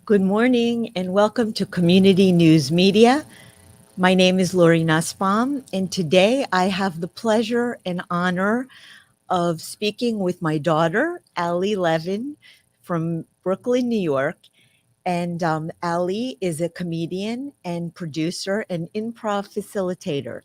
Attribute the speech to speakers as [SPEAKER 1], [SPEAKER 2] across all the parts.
[SPEAKER 1] Good morning and welcome to Community News Media. My name is Lori Nussbaum, and today I have the pleasure and honor of speaking with my daughter, Allie Levin, from Brooklyn, New York. And Ali is a comedian and producer and improv facilitator.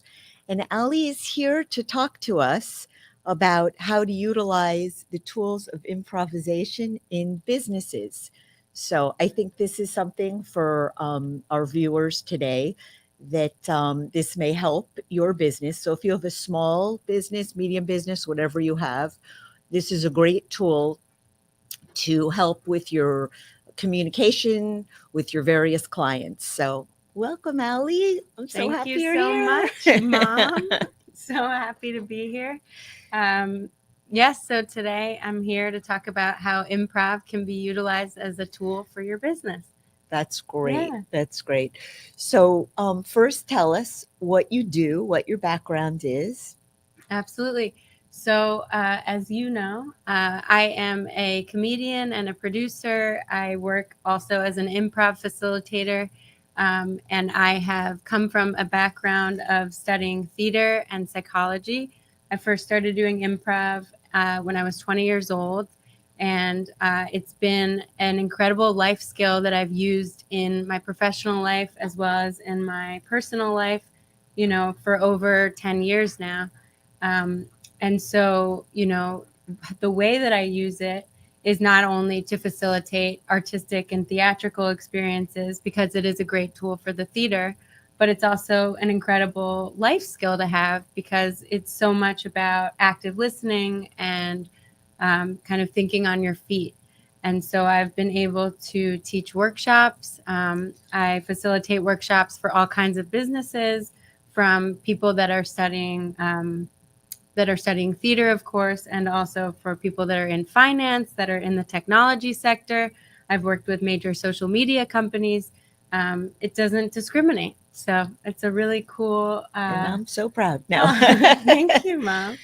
[SPEAKER 1] And Ali is here to talk to us about how to utilize the tools of improvisation in businesses. So I think this is something for our viewers today that this may help your business. So if you have a small business, medium business, whatever you have, this is a great tool to help with your communication with your various clients. So, welcome, Allie. I'm so
[SPEAKER 2] Thank you
[SPEAKER 1] happy you're
[SPEAKER 2] so
[SPEAKER 1] here.
[SPEAKER 2] much, Mom. So happy to be here. Um, yes, so today I'm here to talk about how improv can be utilized as a tool for your business.
[SPEAKER 1] That's great.
[SPEAKER 2] Yeah,
[SPEAKER 1] That's great. So, first, tell us what you do, what your background is.
[SPEAKER 2] absolutely. So, as you know, I am a comedian and a producer. I work also as an improv facilitator. And I have come from a background of studying theater and psychology. I first started doing improv when I was 20 years old. And it's been an incredible life skill that I've used in my professional life as well as in my personal life, for over 10 years now. Um, and so, the way that I use it is not only to facilitate artistic and theatrical experiences because it is a great tool for the theater, but it's also an incredible life skill to have because it's so much about active listening and kind of thinking on your feet. And so I've been able to teach workshops. I facilitate workshops for all kinds of businesses, from people that are studying theater, of course, and also for people that are in finance, that are in the technology sector. I've worked with major social media companies. It doesn't discriminate. So it's a really cool.
[SPEAKER 1] And I'm so proud now.
[SPEAKER 2] Oh, thank you, Mom.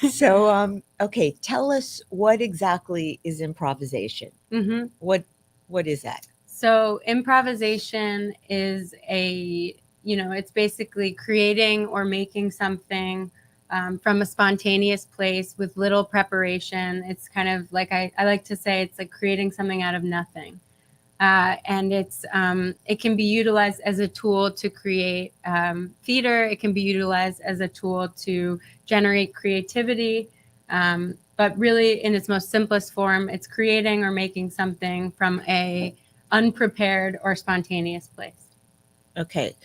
[SPEAKER 1] So, okay, tell us what exactly is improvisation?
[SPEAKER 2] hmm
[SPEAKER 1] What what is that?
[SPEAKER 2] So improvisation is it's basically creating or making something from a spontaneous place with little preparation. It's kind of like I like to say it's like creating something out of nothing. And it can be utilized as a tool to create theater. It can be utilized as a tool to generate creativity. But really, in its most simplest form, it's creating or making something from a unprepared or spontaneous place.
[SPEAKER 1] Okay.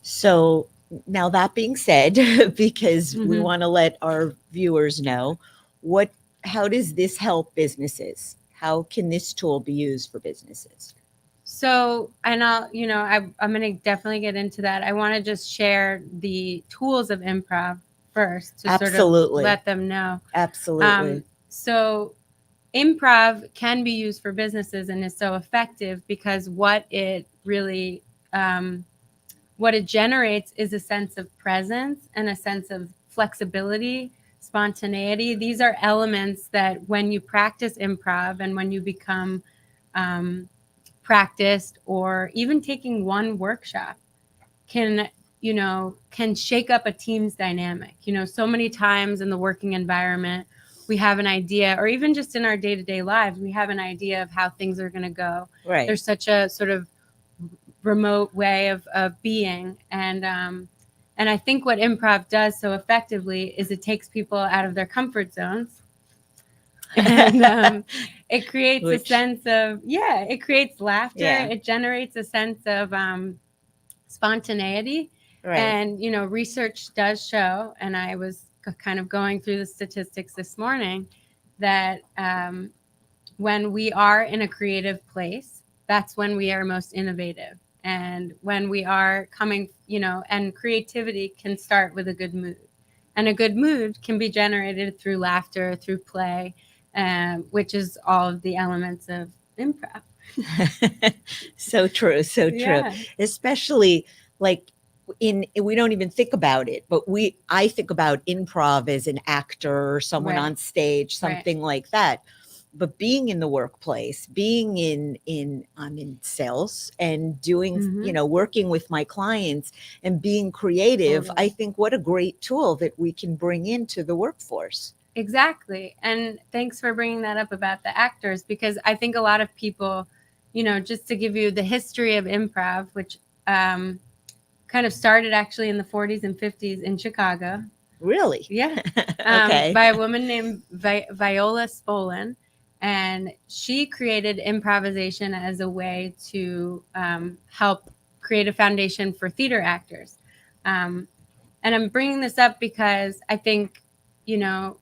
[SPEAKER 1] So now that being said, because we
[SPEAKER 2] hmm
[SPEAKER 1] want to let our viewers know what how does this help businesses? How can this tool be used for businesses?
[SPEAKER 2] So, and I'm going to definitely get into that. I want to just share the tools of improv first to sort of
[SPEAKER 1] Absolutely.
[SPEAKER 2] let them know. Um,
[SPEAKER 1] Absolutely.
[SPEAKER 2] so, improv can be used for businesses and is so effective because um, what it generates is a sense of presence and a sense of flexibility, spontaneity. These are elements that when you practice improv and when you become um, practiced, or even taking one workshop can shake up a team's dynamic. So many times in the working environment, we have an idea, or even just in our day-to-day lives, we have an idea of how things are going to go.
[SPEAKER 1] Right.
[SPEAKER 2] There's such a sort of remote way of being, and I think what improv does so effectively is it takes people out of their comfort zones, and it creates a
[SPEAKER 1] Which
[SPEAKER 2] sense of, yeah, it creates laughter,
[SPEAKER 1] yeah,
[SPEAKER 2] it generates a sense of spontaneity.
[SPEAKER 1] right.
[SPEAKER 2] And research does show, and I was kind of going through the statistics this morning, that when we are in a creative place, that's when we are most innovative. And when we are coming, and creativity can start with a good mood. And a good mood can be generated through laughter, through play, which is all of the elements of improv.
[SPEAKER 1] So true, so true.
[SPEAKER 2] Yeah,
[SPEAKER 1] Especially like in we don't even think about it, but we I think about improv as an actor or someone
[SPEAKER 2] right,
[SPEAKER 1] on stage,
[SPEAKER 2] right.
[SPEAKER 1] something like that. but being in the workplace, being in I'm in sales and doing,
[SPEAKER 2] Mm-hmm.
[SPEAKER 1] working with my clients and being creative, I
[SPEAKER 2] Totally.
[SPEAKER 1] think what a great tool that we can bring into the workforce.
[SPEAKER 2] Exactly. And thanks for bringing that up about the actors, because I think a lot of people, just to give you the history of improv, which um, kind of started actually in the 40s and 50s in Chicago.
[SPEAKER 1] Really?
[SPEAKER 2] Yeah.
[SPEAKER 1] Okay.
[SPEAKER 2] By a woman named Viola Spolin. And she created improvisation as a way to help create a foundation for theater actors. Um, and I'm bringing this up because I think, you know,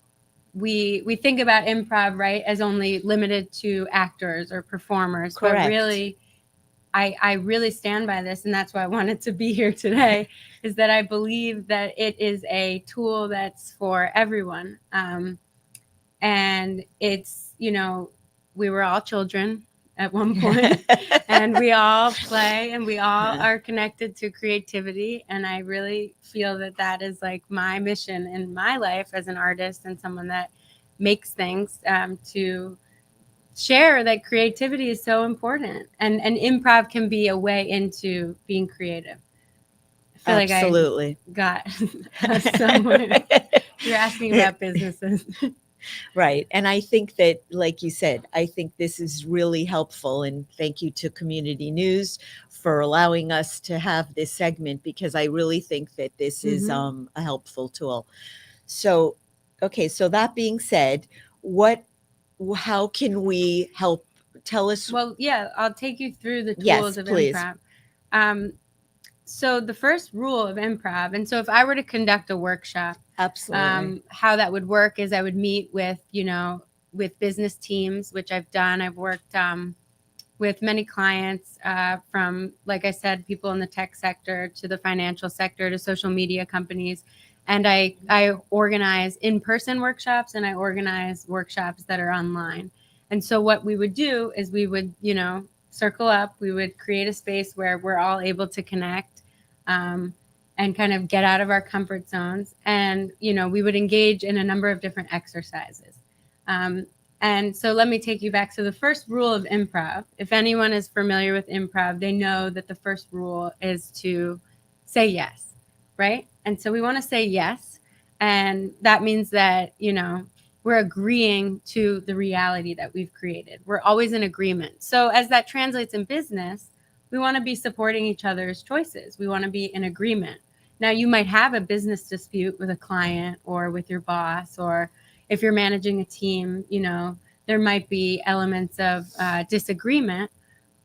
[SPEAKER 2] we think about improv, right, as only limited to actors or performers, but
[SPEAKER 1] Correct.
[SPEAKER 2] really I really stand by this, and that's why I wanted to be here today, is that I believe that it is a tool that's for everyone. And it's, we were all children at one point, and we all play, and we all are connected to creativity. And I really feel that that is like my mission in my life as an artist and someone that makes things, to share that creativity is so important, and improv can be a way into being creative. I feel like I
[SPEAKER 1] Absolutely.
[SPEAKER 2] got us somewhere. You're asking about businesses.
[SPEAKER 1] Right. And I think that, like you said, I think this is really helpful. And thank you to Community News for allowing us to have this segment, because I really think that this is
[SPEAKER 2] Mm-hmm.
[SPEAKER 1] a helpful tool. So, okay. So that being said, what, how can we help? Tell us.
[SPEAKER 2] Well, yeah, I'll take you through the tools
[SPEAKER 1] Yes,
[SPEAKER 2] of
[SPEAKER 1] please.
[SPEAKER 2] improv. Um, so the first rule of improv, and so if I were to conduct a workshop,
[SPEAKER 1] Absolutely.
[SPEAKER 2] how that would work is I would meet with, with business teams, which I've done. I've worked with many clients, from, like I said, people in the tech sector to the financial sector to social media companies. And I organize in-person workshops, and I organize workshops that are online. And so what we would do is we would, circle up, we would create a space where we're all able to connect, um, and kind of get out of our comfort zones. And, we would engage in a number of different exercises. Um, and so let me take you back to the first rule of improv. If anyone is familiar with improv, they know that the first rule is to say yes, right? And so we want to say yes. And that means that, we're agreeing to the reality that we've created. We're always in agreement. So as that translates in business, we want to be supporting each other's choices. We want to be in agreement. Now, you might have a business dispute with a client or with your boss, or if you're managing a team, there might be elements of disagreement.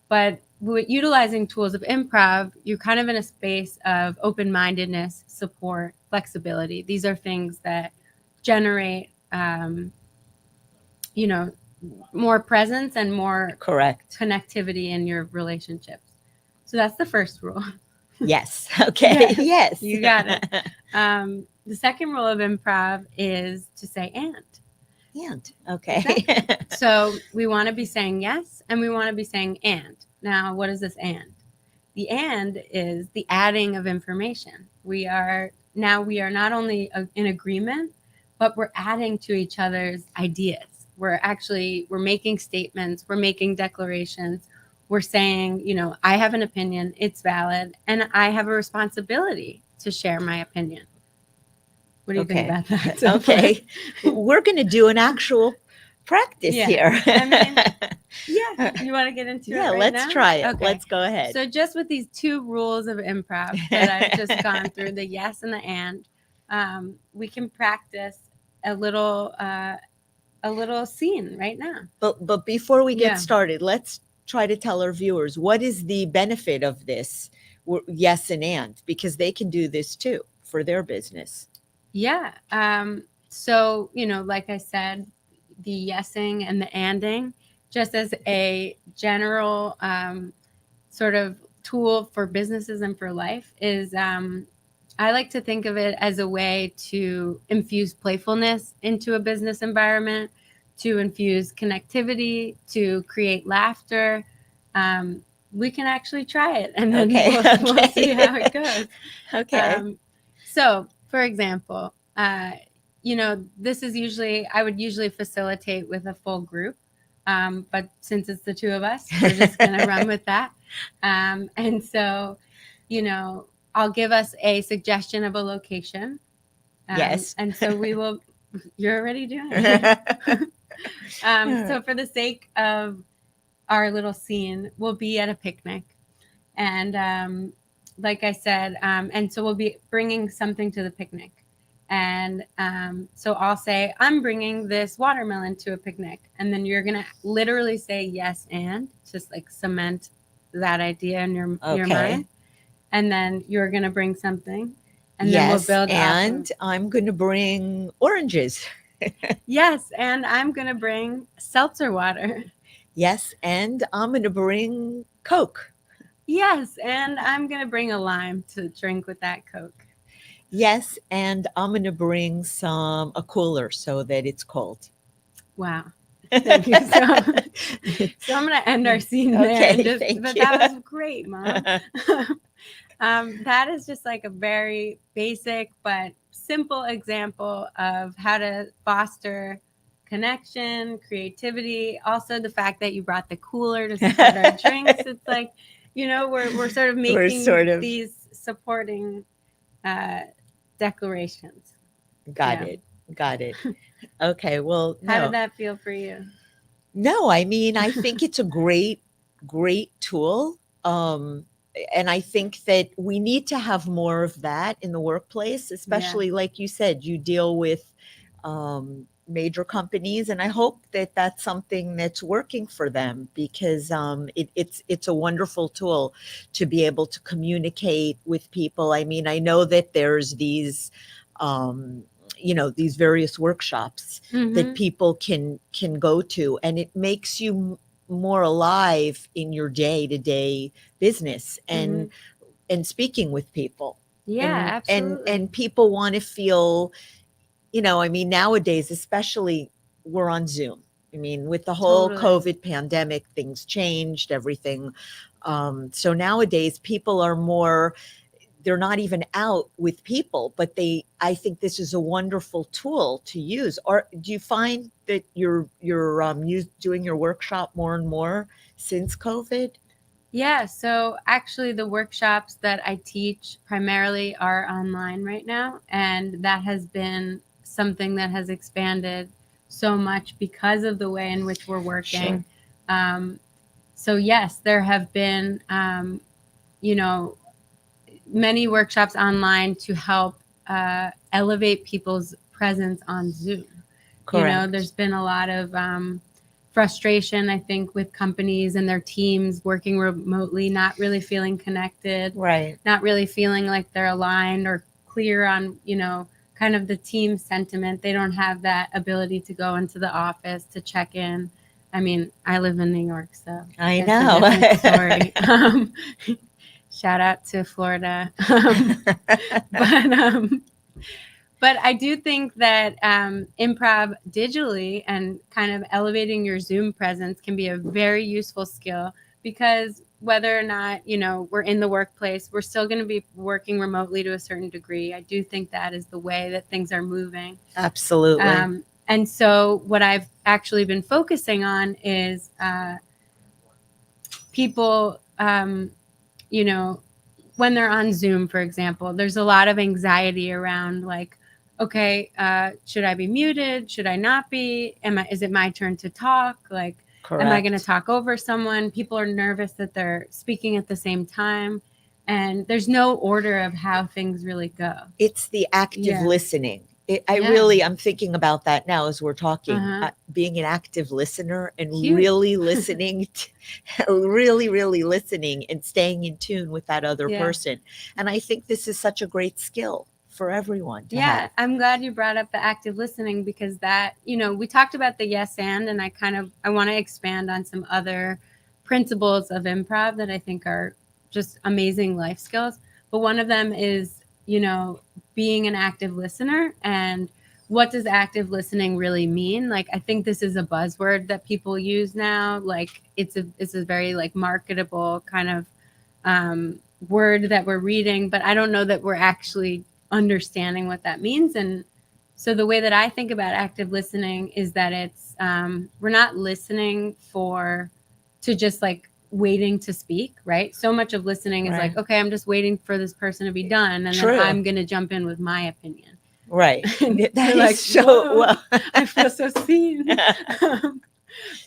[SPEAKER 2] But with utilizing tools of improv, you're kind of in a space of open mindedness, support, flexibility. These are things that generate, you know, more presence and more
[SPEAKER 1] Correct.
[SPEAKER 2] connectivity in your relationships. So that's the first rule.
[SPEAKER 1] Yes. Okay.
[SPEAKER 2] Yes,
[SPEAKER 1] Yes.
[SPEAKER 2] you got it. The second rule of improv is to say and.
[SPEAKER 1] And okay.
[SPEAKER 2] Exactly. So we want to be saying yes, and we want to be saying and. Now, what is this and? The and is the adding of information. We are not only in agreement, but we're adding to each other's ideas. We're making statements, we're making declarations. We're saying, I have an opinion, it's valid, and I have a responsibility to share my opinion. What do you think
[SPEAKER 1] Okay.
[SPEAKER 2] about that so far?
[SPEAKER 1] Okay. We're going to do an actual practice
[SPEAKER 2] Yeah.
[SPEAKER 1] here.
[SPEAKER 2] I mean, yeah, you want to get into
[SPEAKER 1] Yeah,
[SPEAKER 2] it right
[SPEAKER 1] let's
[SPEAKER 2] now?
[SPEAKER 1] try it.
[SPEAKER 2] Okay.
[SPEAKER 1] Let's go ahead.
[SPEAKER 2] So just with these two rules of improv that I've just gone through, the yes and the and, we can practice a little uh, a little scene right now.
[SPEAKER 1] But before we get
[SPEAKER 2] Yeah.
[SPEAKER 1] started, let's try to tell our viewers what is the benefit of this yes and, because they can do this too for their business.
[SPEAKER 2] Yeah. So, like I said, the yesing and the anding, just as a general, sort of tool for businesses and for life, is, I like to think of it as a way to infuse playfulness into a business environment, to infuse connectivity, to create laughter. Um, we can actually try it, and then
[SPEAKER 1] Okay.
[SPEAKER 2] we'll see how it goes.
[SPEAKER 1] Okay.
[SPEAKER 2] So, for example, this is usually, I would usually facilitate with a full group. But since it's the two of us, we're just going to run with that. And so, I'll give us a suggestion of a location.
[SPEAKER 1] Yes.
[SPEAKER 2] And so we will, you're already doing it. So for the sake of our little scene, we'll be at a picnic. And like I said, and so we'll be bringing something to the picnic. And so I'll say, I'm bringing this watermelon to a picnic. And then you're going to literally say yes and just like cement that idea in your mind.
[SPEAKER 1] Okay.
[SPEAKER 2] And then you're going to bring something. And then we'll
[SPEAKER 1] Yes,
[SPEAKER 2] build off
[SPEAKER 1] and
[SPEAKER 2] of.
[SPEAKER 1] I'm going to bring oranges.
[SPEAKER 2] Yes, and I'm going to bring seltzer water.
[SPEAKER 1] Yes, and I'm going to bring Coke.
[SPEAKER 2] Yes, and I'm going to bring a lime to drink with that Coke.
[SPEAKER 1] Yes, and I'm going to bring a cooler so that it's cold.
[SPEAKER 2] Wow. Thank you so much. So I'm going to end our scene there. And
[SPEAKER 1] Okay,
[SPEAKER 2] just,
[SPEAKER 1] thank
[SPEAKER 2] but
[SPEAKER 1] you.
[SPEAKER 2] that was great, Mom. That is just like a very basic but simple example of how to foster connection, creativity. Also, the fact that you brought the cooler to support our drinks. It's like, we're sort of
[SPEAKER 1] We're
[SPEAKER 2] making
[SPEAKER 1] sort of
[SPEAKER 2] these supporting uh, declarations.
[SPEAKER 1] got
[SPEAKER 2] Yeah.
[SPEAKER 1] it. Got it. Okay, well,
[SPEAKER 2] How did
[SPEAKER 1] no.
[SPEAKER 2] that feel for you?
[SPEAKER 1] No, I mean, I think it's a great tool. And I think that we need to have more of that in the workplace,
[SPEAKER 2] Yeah.
[SPEAKER 1] especially like you said, you deal with major companies, and I hope that that's something that's working for them because it's a wonderful tool to be able to communicate with people. I mean, I know that there's um, these various workshops that
[SPEAKER 2] Mm-hmm.
[SPEAKER 1] people can go to, and it makes you more alive in your day-to-day business
[SPEAKER 2] Mm-hmm.
[SPEAKER 1] and speaking with people,
[SPEAKER 2] Yeah,
[SPEAKER 1] and
[SPEAKER 2] absolutely.
[SPEAKER 1] people want to feel, I mean, nowadays especially, we're on Zoom. I mean, with the whole
[SPEAKER 2] Totally.
[SPEAKER 1] COVID pandemic, things changed, everything. So nowadays people are more, they're not even out with people, but I think this is a wonderful tool to use. Or do you find that you're doing your workshop more and more since COVID?
[SPEAKER 2] Yeah, so actually, the workshops that I teach primarily are online right now, and that has been something that has expanded so much because of the way in which we're
[SPEAKER 1] Sure.
[SPEAKER 2] working. Um, so, yes, there have been, you know, many workshops online to help elevate people's presence on Zoom.
[SPEAKER 1] Correct.
[SPEAKER 2] There's been a lot of frustration, I think, with companies and their teams working remotely, not really feeling connected,
[SPEAKER 1] Right.
[SPEAKER 2] not really feeling like they're aligned or clear on, kind of the team sentiment. They don't have that ability to go into the office to check in. I mean, I live in New York, so
[SPEAKER 1] I
[SPEAKER 2] it's a
[SPEAKER 1] know.
[SPEAKER 2] different story. Shout out to Florida. But but I do think that improv digitally and kind of elevating your Zoom presence can be a very useful skill because whether or not, we're in the workplace, we're still going to be working remotely to a certain degree. I do think that is the way that things are moving.
[SPEAKER 1] Absolutely.
[SPEAKER 2] And so, what I've actually been focusing on is people, you know, when they're on Zoom, for example, there's a lot of anxiety around like, okay, should I be muted? Should I not be? Is it my turn to talk? Like, am I going to
[SPEAKER 1] Correct.
[SPEAKER 2] talk over someone? People are nervous that they're speaking at the same time, and there's no order of how things really go.
[SPEAKER 1] It's the active
[SPEAKER 2] Yeah,
[SPEAKER 1] listening.
[SPEAKER 2] yeah,
[SPEAKER 1] I'm thinking about that now as we're
[SPEAKER 2] uh
[SPEAKER 1] talking,
[SPEAKER 2] huh,
[SPEAKER 1] being an active listener and
[SPEAKER 2] huge.
[SPEAKER 1] really listening, really, really listening and staying in tune with that other
[SPEAKER 2] Yeah.
[SPEAKER 1] person. And I think this is such a great skill for everyone to
[SPEAKER 2] Yeah,
[SPEAKER 1] have.
[SPEAKER 2] I'm glad you brought up the active listening because that, we talked about the yes and I want to expand on some other principles of improv that I think are just amazing life skills. But one of them is, you know, being an active listener and what does active listening really mean? Like I think this is a buzzword that people use now. Like it's a very like marketable kind of um, word that we're reading, but I don't know that we're actually understanding what that means. And So the way that I think about active listening is that it's we're not listening to just like waiting to speak, right? So much of listening is like,
[SPEAKER 1] Right.
[SPEAKER 2] okay, I'm just waiting for this person to be done, and then
[SPEAKER 1] True.
[SPEAKER 2] I'm gonna jump in with my opinion.
[SPEAKER 1] Right.
[SPEAKER 2] And
[SPEAKER 1] That
[SPEAKER 2] you're
[SPEAKER 1] is
[SPEAKER 2] like,
[SPEAKER 1] so
[SPEAKER 2] whoa,
[SPEAKER 1] well.
[SPEAKER 2] I feel so seen.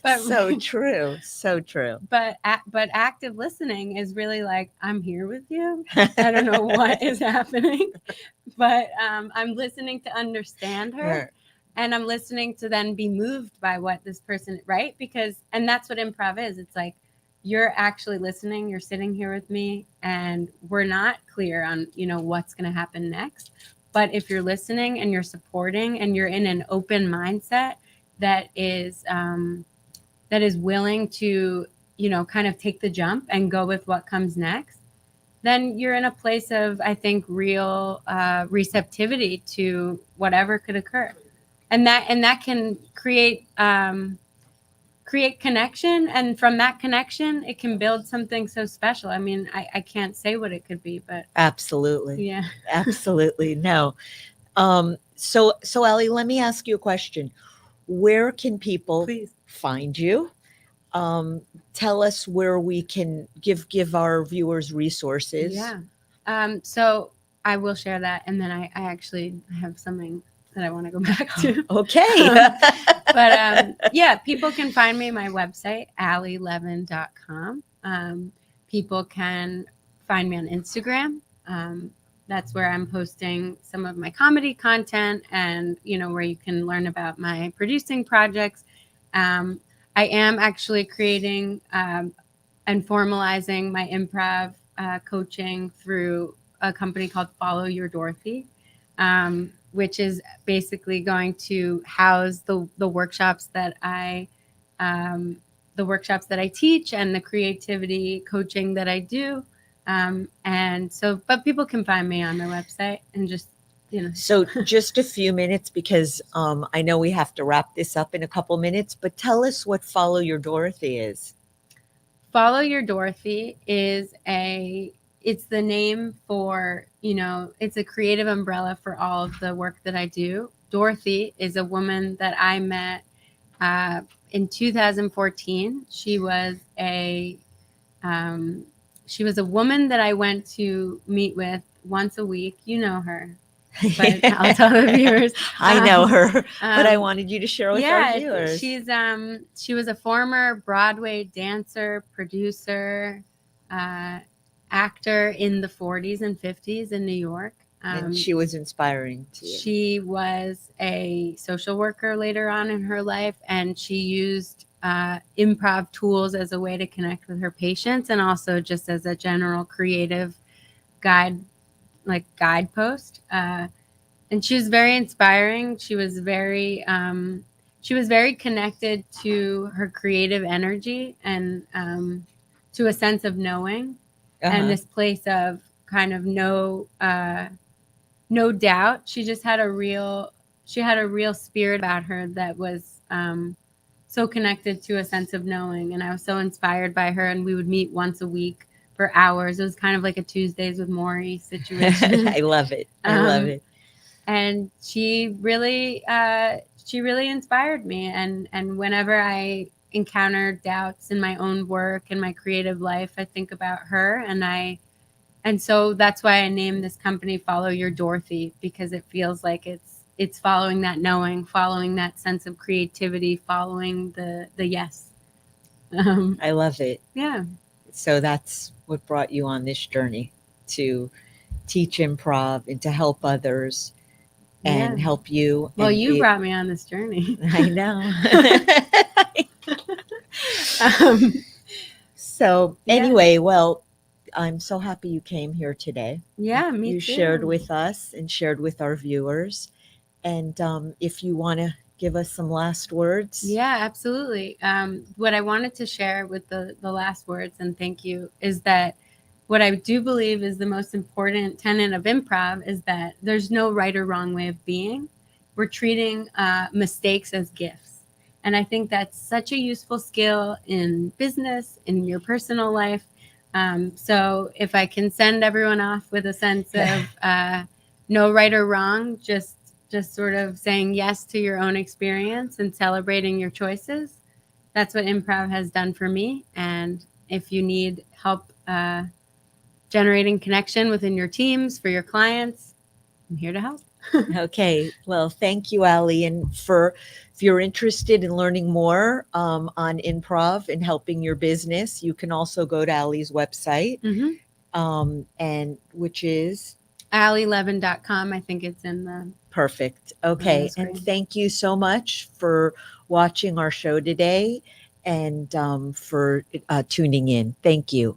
[SPEAKER 2] But
[SPEAKER 1] So true. So true.
[SPEAKER 2] but active listening is really like, I'm here with you. I don't know what is happening, but I'm listening to understand her, and I'm listening to then be moved by what this person, right? Because, and that's what improv is. It's like, you're actually listening, you're sitting here with me, and we're not clear on, what's going to happen next. But if you're listening and you're supporting and you're in an open mindset that is willing to, kind of take the jump and go with what comes next, then you're in a place of, I think, real receptivity to whatever could occur, and that can create connection, and from that connection, it can build something so special. I mean, I can't say what it could be, but
[SPEAKER 1] Absolutely.
[SPEAKER 2] yeah.
[SPEAKER 1] Absolutely. No. So Ellie, let me ask you a question. Where can people
[SPEAKER 2] Please.
[SPEAKER 1] find you? Um, Tell us where we can give our viewers resources.
[SPEAKER 2] Yeah. So I will share that, and then I actually have something that I want to go back to.
[SPEAKER 1] Okay.
[SPEAKER 2] Yeah, people can find me my website, allylevin.com. People can find me on Instagram. That's where I'm posting some of my comedy content, and where you can learn about my producing projects. Um, I am actually creating and formalizing my improv coaching through a company called Follow Your Dorothy, which is basically going to house the workshops that um, I teach, and the creativity coaching that I do. And so, but people can find me on my website, and just,
[SPEAKER 1] So just a few minutes, because I know we have to wrap this up in a couple minutes, but tell us what Follow Your Dorothy is.
[SPEAKER 2] Follow Your Dorothy it's the name for, it's a creative umbrella for all of the work that I do. Dorothy is a woman that I met uh, in 2014. Um, she was a woman that I went to meet with once a week. You know her, but I'll tell the viewers.
[SPEAKER 1] I know her, but I wanted you to share with our
[SPEAKER 2] Yeah,
[SPEAKER 1] viewers.
[SPEAKER 2] she was a former Broadway dancer, producer, uh, actor in the 40s and 50s in New York.
[SPEAKER 1] And she was inspiring to you.
[SPEAKER 2] She was a social worker later on in her life, and she used improv tools as a way to connect with her patients, and also just as a general creative guide, like guidepost. And she was very inspiring. She was very connected to her creative energy, and to a sense of knowing, and this place of kind of no doubt. She had a real spirit about her that was so connected to a sense of knowing, and I was so inspired by her. And we would meet once a week for hours. It was kind of like a Tuesdays with Maury situation.
[SPEAKER 1] I love it. I love it.
[SPEAKER 2] And she really inspired me. And whenever I encounter doubts in my own work and my creative life, I think about her, and so that's why I named this company Follow Your Dorothy, because it feels like it's following that knowing, following that sense of creativity, following the yes.
[SPEAKER 1] I love it.
[SPEAKER 2] Yeah.
[SPEAKER 1] So that's what brought you on this journey to teach improv and to help others and help you.
[SPEAKER 2] Well, you brought me on this journey.
[SPEAKER 1] I know. So anyway, well, I'm so happy you came here today.
[SPEAKER 2] Yeah, me
[SPEAKER 1] you
[SPEAKER 2] too.
[SPEAKER 1] shared with us and shared with our viewers. And if you want to give us some last words.
[SPEAKER 2] Yeah, absolutely. What I wanted to share with the last words, and thank you, is that what I do believe is the most important tenet of improv is that there's no right or wrong way of being. We're treating mistakes as gifts. And I think that's such a useful skill in business, in your personal life. So if I can send everyone off with a sense of no right or wrong, just just sort of saying yes to your own experience and celebrating your choices. That's what improv has done for me. And if you need help generating connection within your teams for your clients, I'm here to help.
[SPEAKER 1] Okay, well, thank you, Ali. And if you're interested in learning more on improv and helping your business, you can also go to Ali's website, and which is
[SPEAKER 2] AllieLevin.com. I think it's in the
[SPEAKER 1] perfect.
[SPEAKER 2] on the
[SPEAKER 1] Okay, and
[SPEAKER 2] screen.
[SPEAKER 1] thank you so much for watching our show today and for tuning in. Thank you.